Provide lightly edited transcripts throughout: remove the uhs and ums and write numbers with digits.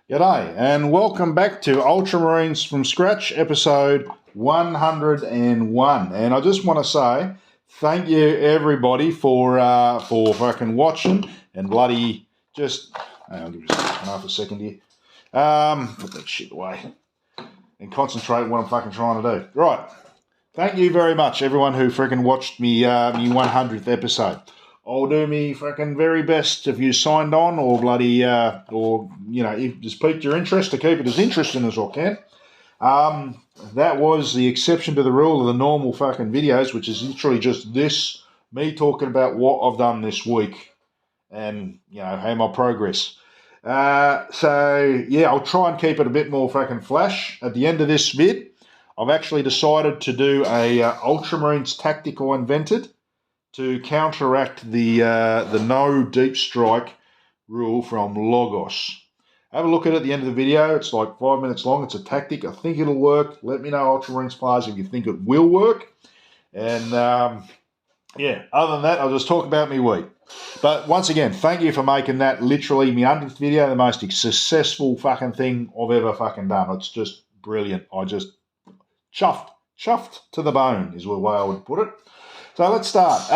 G'day, and welcome back to Ultramarines from Scratch, episode 101. And I just want to say thank you, everybody, for fucking watching and bloody just... I'll give you half a second here. Put that shit away and concentrate on what I'm fucking trying to do. Right. Thank you very much, everyone who freaking watched me 100th episode. I'll do me fucking very best if you signed on or bloody, if just piqued your interest to keep it as interesting as I can. That was the exception to the rule of the normal fucking videos, which is literally just this, me talking about what I've done this week and, how my progress. I'll try and keep it a bit more fucking flash. At the end of this vid, I've actually decided to do a Ultramarines tactic I invented to counteract the no deep strike rule from Logos. Have a look at it at the end of the video. It's like 5 minutes long. It's a tactic. I think it'll work. Let me know, Ultramarines players, if you think it will work. And other than that, I'll just talk about me week. But once again, thank you for making that literally my 100th video the most successful fucking thing I've ever fucking done. It's just brilliant. I just chuffed to the bone is the way I would put it. So let's start.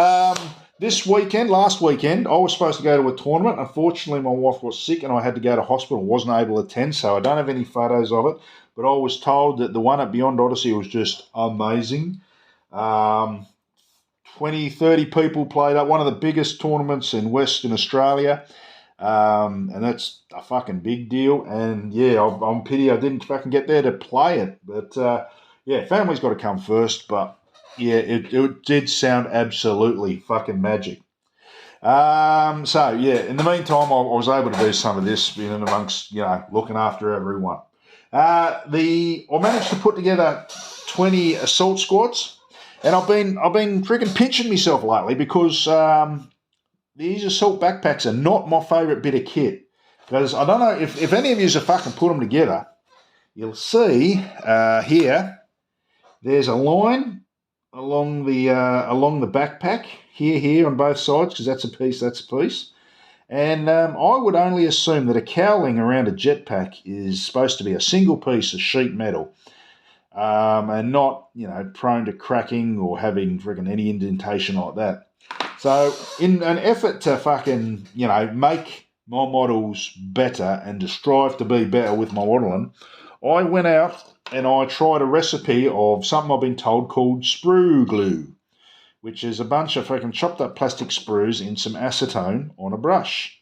Last weekend, I was supposed to go to a tournament. Unfortunately, my wife was sick and I had to go to hospital. Wasn't able to attend, so I don't have any photos of it. But I was told that the one at Beyond Odyssey was just amazing. 20, 30 people played up. One of the biggest tournaments in Western Australia. And that's a fucking big deal. And I'm pity I didn't fucking get there to play it. But family's got to come first. But yeah, it did sound absolutely fucking magic. In the meantime, I was able to do some of this in amongst, looking after everyone. I managed to put together 20 assault squads, and I've been freaking pinching myself lately because these assault backpacks are not my favourite bit of kit. Because I don't know if any of you have fucking put them together, you'll see here, there's a line along the backpack here on both sides, because that's a piece, and I would only assume that a cowling around a jetpack is supposed to be a single piece of sheet metal, and not prone to cracking or having friggin' any indentation like that. So in an effort to fucking make my models better and to strive to be better with my modelling, I went out and I tried a recipe of something I've been told called sprew glue, which is a bunch of fucking chopped up plastic sprues in some acetone on a brush.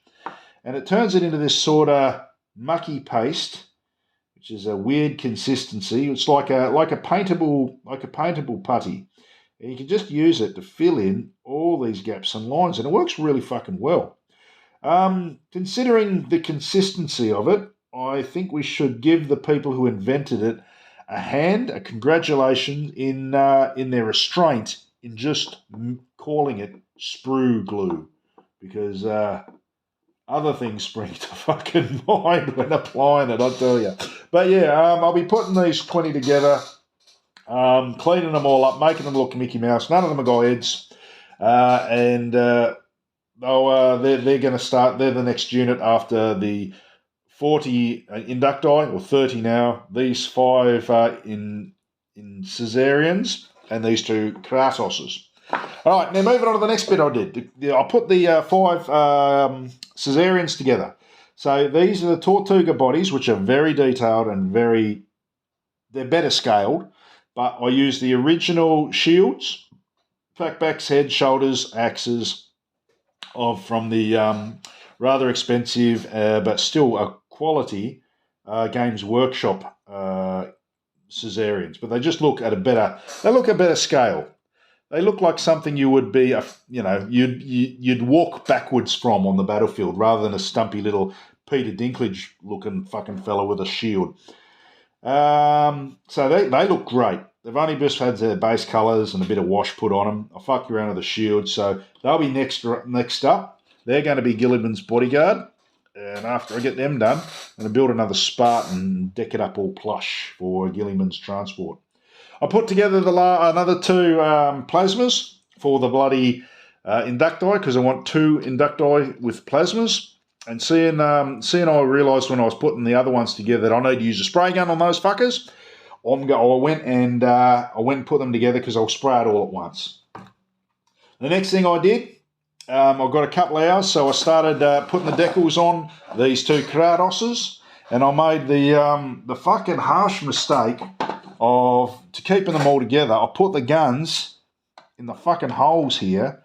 And it turns it into this sort of mucky paste, which is a weird consistency. It's like a paintable putty. And you can just use it to fill in all these gaps and lines, and it works really fucking well. Considering the consistency of it, I think we should give the people who invented it a congratulations in their restraint in just calling it sprew glue, because other things spring to fucking mind when applying it, I tell you. But I'll be putting these 20 together, cleaning them all up, making them look Mickey Mouse. None of them are got heads, and they're going to start. They're the next unit after the 40 inducti, or 30 now. These 5 in Cesarians, and these 2 Kratoses. All right, now moving on to the next bit I did. I put the 5 Cesarians together. So these are the Tortuga bodies, which are very detailed and they're better scaled. But I used the original shields, backpacks, head, shoulders, axes from the rather expensive but still a quality Games Workshop Cesarians, but they just look at a better scale. They look like something you would be, you'd walk backwards from on the battlefield, rather than a stumpy little Peter Dinklage looking fucking fella with a shield. So they look great. They've only just had their base colours and a bit of wash put on them. I fucked around with the shield, so they'll be next up. They're going to be Gilliman's bodyguard. And after I get them done, I'm going to build another Spartan and deck it up all plush for Gilliman's transport. I put together another 2 plasmas for the bloody inducti, because I want 2 inducti with plasmas. And seeing I realised when I was putting the other ones together that I need to use a spray gun on those fuckers. I went and put them together because I'll spray it all at once. The next thing I did, I've got a couple of hours, so I started putting the decals on these two Kratoses, and I made the fucking harsh mistake of, to keeping them all together, I put the guns in the fucking holes here,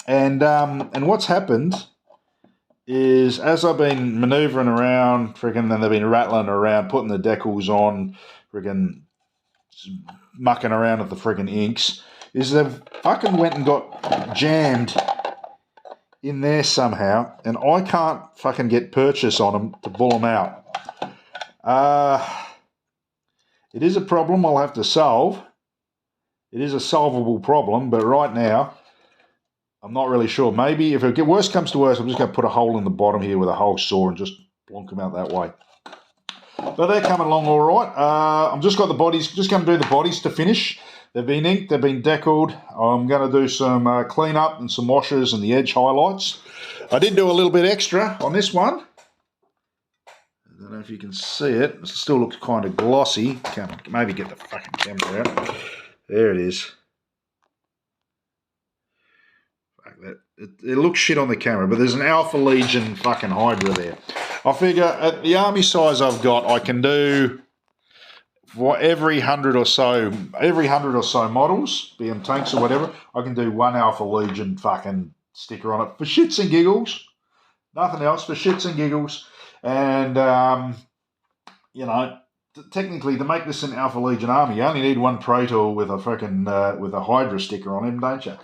and what's happened is, as I've been manoeuvring around, freaking, then they've been rattling around, putting the decals on, freaking mucking around with the freaking inks, is they've fucking went and got jammed in there somehow, and I can't fucking get purchase on them to pull them out. It is a problem I'll have to solve. It is a solvable problem, but right now, I'm not really sure. Maybe if worst comes to worst, I'm just going to put a hole in the bottom here with a hole saw and just plonk them out that way. But they're coming along all right. I've just got the bodies, just going to do the bodies to finish. They've been inked, they've been deckled. I'm going to do some clean up and some washes and the edge highlights. I did do a little bit extra on this one. I don't know if you can see it. It still looks kind of glossy. Can't maybe get the fucking camera out. There it is. It looks shit on the camera, but there's an Alpha Legion fucking Hydra there. I figure at the army size I've got, I can do for every 100 or so models, be them tanks or whatever, I can do one Alpha Legion fucking sticker on it for shits and giggles. Nothing else, for shits and giggles. And you know, technically to make this an Alpha Legion army, you only need one Praetor with a fucking with a Hydra sticker on him, don't you?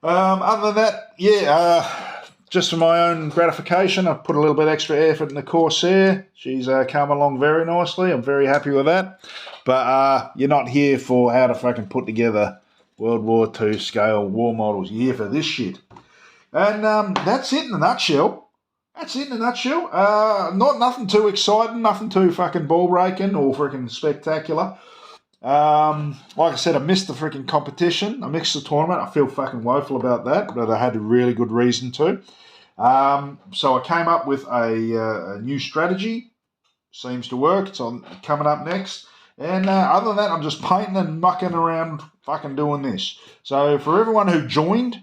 Other than that, yeah, just for my own gratification, I've put a little bit extra effort in the Corsair. She's come along very nicely. I'm very happy with that. But you're not here for how to fucking put together World War II scale war models. You're here for this shit. And that's it in a nutshell. Nothing too exciting, nothing too fucking ball-breaking or freaking spectacular. Like I said, I missed the freaking competition. I missed the tournament. I feel fucking woeful about that, but I had a really good reason to. So I came up with a new strategy. Seems to work. It's coming up next. And other than that, I'm just painting and mucking around fucking doing this. So for everyone who joined,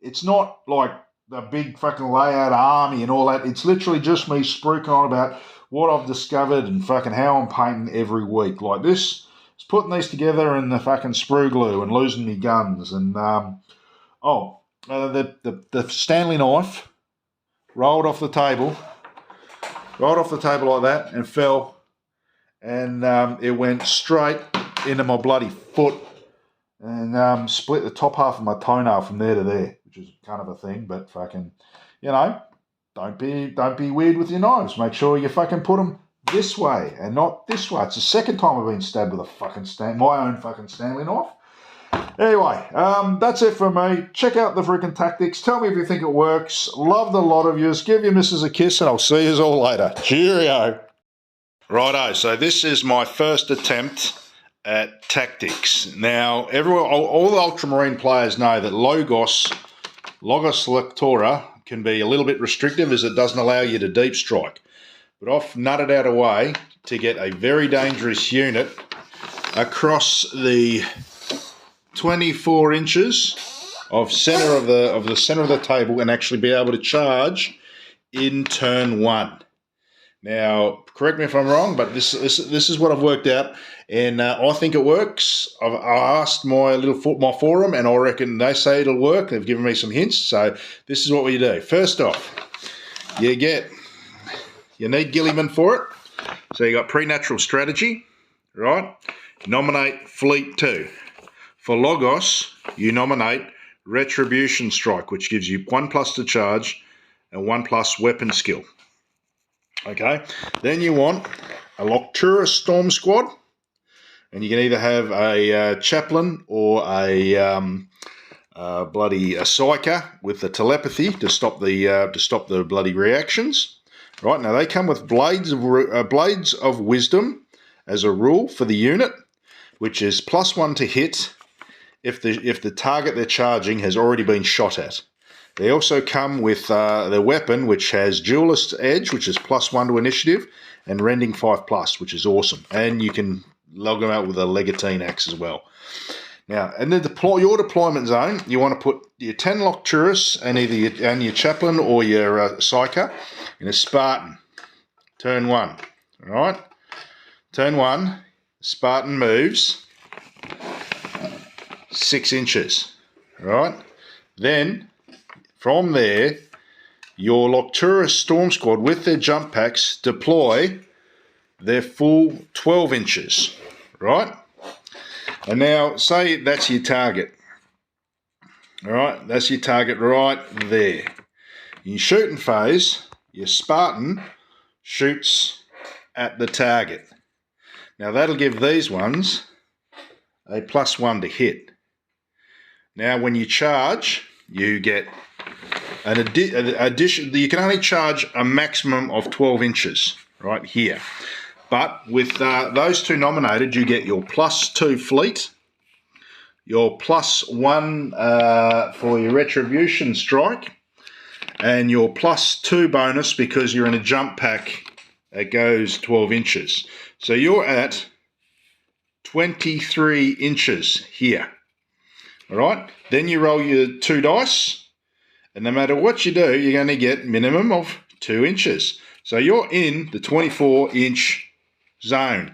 it's not like the big fucking layout army and all that. It's literally just me spruiking on about what I've discovered and fucking how I'm painting every week. Like this. It's putting these together in the fucking sprue glue and losing me guns. And, the Stanley knife rolled off the table like that and fell. And it went straight into my bloody foot and split the top half of my toenail from there to there, which is kind of a thing. But fucking, you know, don't be weird with your knives. Make sure you fucking put them this way and not this way. It's the second time I've been stabbed with a fucking my own fucking Stanley knife. Anyway, that's it for me. Check out the freaking tactics. Tell me if you think it works. Love the lot of yous. Give your missus a kiss and I'll see yous all later. Cheerio. Righto, so this is my first attempt at tactics. Now, all the Ultramarine players know that Logos Lectora can be a little bit restrictive as it doesn't allow you to deep strike. But I've nutted out a way to get a very dangerous unit across the 24 inches of center of the center of the table and actually be able to charge in turn one. Now, correct me if I'm wrong, but this is what I've worked out, and I think it works. I asked my forum, and I reckon they say it'll work. They've given me some hints, so this is what we do. First off, you need Gilliman for it. So you got Preternatural Strategy, right? Nominate Fleet 2. For Logos, you nominate Retribution Strike, which gives you 1+ to charge and 1+ weapon skill. Okay, then you want a Loctura Storm Squad, and you can either have a Chaplain or a Psyker with the telepathy to stop the bloody reactions. Right, now they come with Blades of Wisdom as a rule for the unit, which is +1 to hit if the target they're charging has already been shot at. They also come with their weapon, which has Duelist Edge, which is +1 to initiative, and Rending 5+, which is awesome. And you can log them out with a Legatine axe as well. Now, and then your deployment zone, you want to put your 10 Nocturus and either your Chaplain or your Psyker in a Spartan. Turn 1. All right? Turn 1, Spartan moves 6 inches. All right? Then, from there, your Nocturus Storm Squad with their jump packs deploy their full 12 inches. Right? And now, say that's your target. All right? That's your target right there. In shooting phase, your Spartan shoots at the target. Now, that'll give these ones a +1 to hit. Now, when you charge, you get an addition. You can only charge a maximum of 12 inches right here. But with those two nominated, you get your +2 fleet, your +1 for your retribution strike, and your +2 bonus because you're in a jump pack that goes 12 inches. So you're at 23 inches here. All right? Then you roll your 2 dice, and no matter what you do, you're going to get minimum of 2 inches. So you're in the 24-inch zone,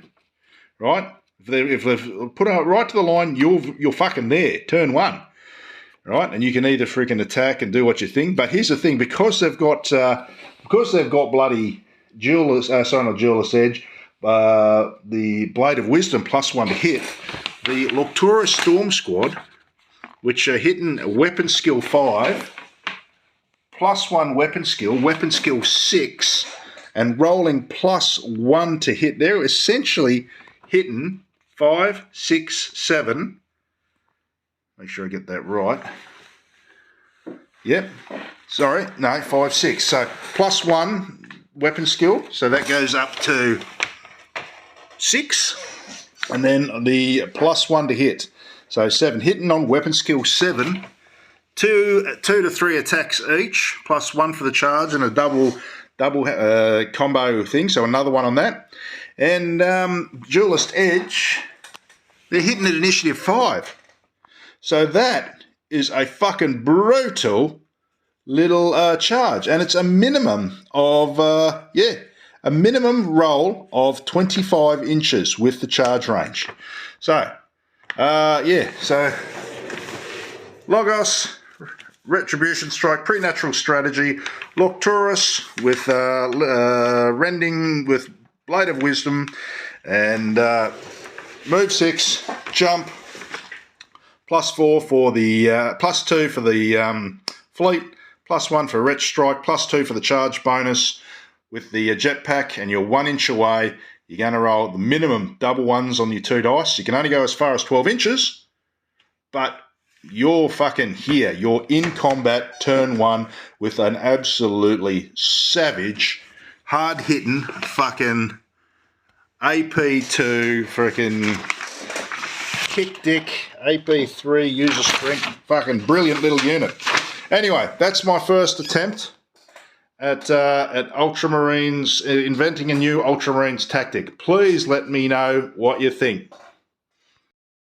right? If they've put it right to the line, you're fucking there. Turn 1, right? And you can either freaking attack and do what you think. But here's the thing: because they've got bloody not Duelist Edge, the Blade of Wisdom +1 to hit, the Nocturus Storm Squad, which are hitting weapon skill 5, +1 weapon skill 6, and rolling +1 to hit. They're essentially hitting 5, 6, 7. Make sure I get that right. Yep. Sorry. No, 5, 6. So +1 weapon skill. So that goes up to 6. And then the +1 to hit. So 7. Hitting on weapon skill 7. 2 to 3 attacks each, +1 for the charge and a double combo thing, so another one on that. And Duelist Edge, they're hitting at initiative 5. So that is a fucking brutal little charge. And it's a minimum of, a minimum roll of 25 inches with the charge range. So, so Logos, Retribution Strike, Preternatural Strategy, Nocturus with Rending with Blade of Wisdom, and move 6, jump, +4 for the +2 for the fleet, +1 for Ret Strike, +2 for the charge bonus with the jetpack, and you're 1 inch away. You're going to roll the minimum double ones on your 2 dice. You can only go as far as 12 inches, but you're fucking here. You're in combat turn 1 with an absolutely savage, hard-hitting fucking AP2 freaking kick dick, AP3 user strength, fucking brilliant little unit. Anyway, that's my first attempt at Ultramarines, inventing a new Ultramarines tactic. Please let me know what you think.